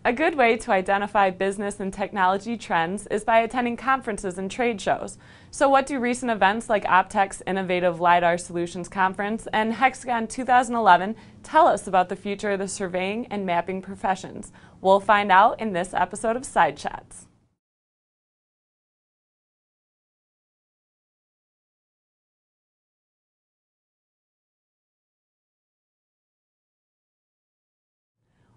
A good way to identify business and technology trends is by attending conferences and trade shows. So what do recent events like Optech's Innovative LiDAR Solutions Conference and Hexagon 2011 tell us about the future of the surveying and mapping professions? We'll find out in this episode of Side Chats.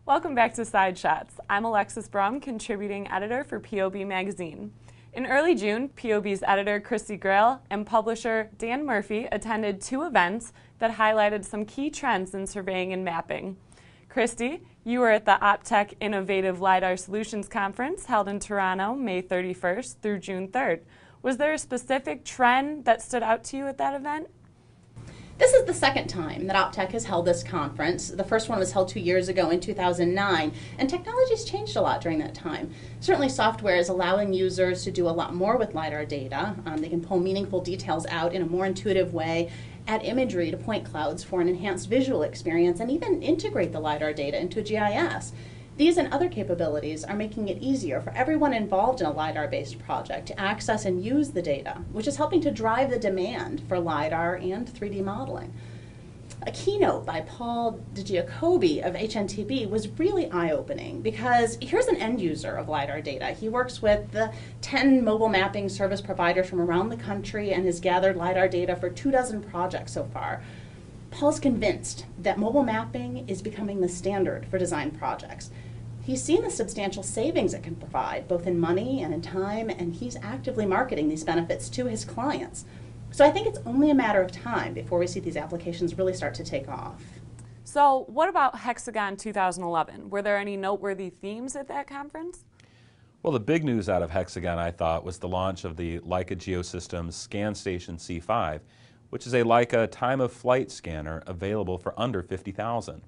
Welcome back to Side Shots. I'm Alexis Brum, contributing editor for POB magazine. In early June, POB's editor Christy Grail and publisher Dan Murphy attended two events that highlighted some key trends in surveying and mapping. Christy, you were at the Optech Innovative LiDAR Solutions Conference held in Toronto May 31st through June 3rd. Was there a specific trend that stood out to you at that event? This is the second time that Optech has held this conference. The first one was held 2 years ago in 2009, and technology's changed a lot during that time. Certainly software is allowing users to do a lot more with LiDAR data. They can pull meaningful details out in a more intuitive way, add imagery to point clouds for an enhanced visual experience, and even integrate the LiDAR data into GIS. These and other capabilities are making it easier for everyone involved in a LiDAR-based project to access and use the data, which is helping to drive the demand for LiDAR and 3D modeling. A keynote by Paul Giacobbe of HNTB was really eye-opening because here's an end user of LiDAR data. He works with the 10 mobile mapping service providers from around the country and has gathered LiDAR data for 24 projects so far. Paul's convinced that mobile mapping is becoming the standard for design projects. He's seen the substantial savings it can provide, both in money and in time, and he's actively marketing these benefits to his clients. So I think it's only a matter of time before we see these applications really start to take off. So what about Hexagon 2011? Were there any noteworthy themes at that conference? Well, the big news out of Hexagon, I thought, was the launch of the Leica Geosystems ScanStation C5, which is a Leica time-of-flight scanner available for under $50,000.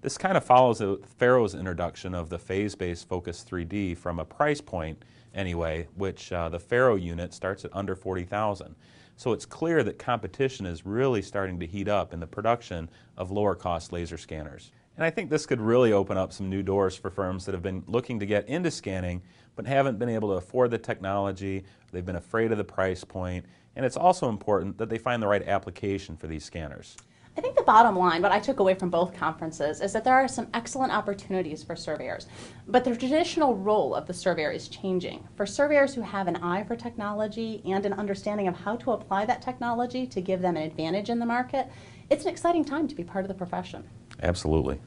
This kind of follows Faro's introduction of the phase-based Focus 3D from a price point, anyway, which the Faro unit starts at under $40,000. So it's clear that competition is really starting to heat up in the production of lower-cost laser scanners. And I think this could really open up some new doors for firms that have been looking to get into scanning but haven't been able to afford the technology, they've been afraid of the price point, and it's also important that they find the right application for these scanners. I think the bottom line, what I took away from both conferences, is that there are some excellent opportunities for surveyors, but the traditional role of the surveyor is changing. For surveyors who have an eye for technology and an understanding of how to apply that technology to give them an advantage in the market, it's an exciting time to be part of the profession. Absolutely.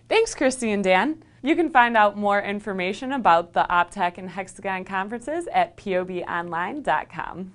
Thanks, Christy and Dan. You can find out more information about the Optech and Hexagon conferences at pobonline.com.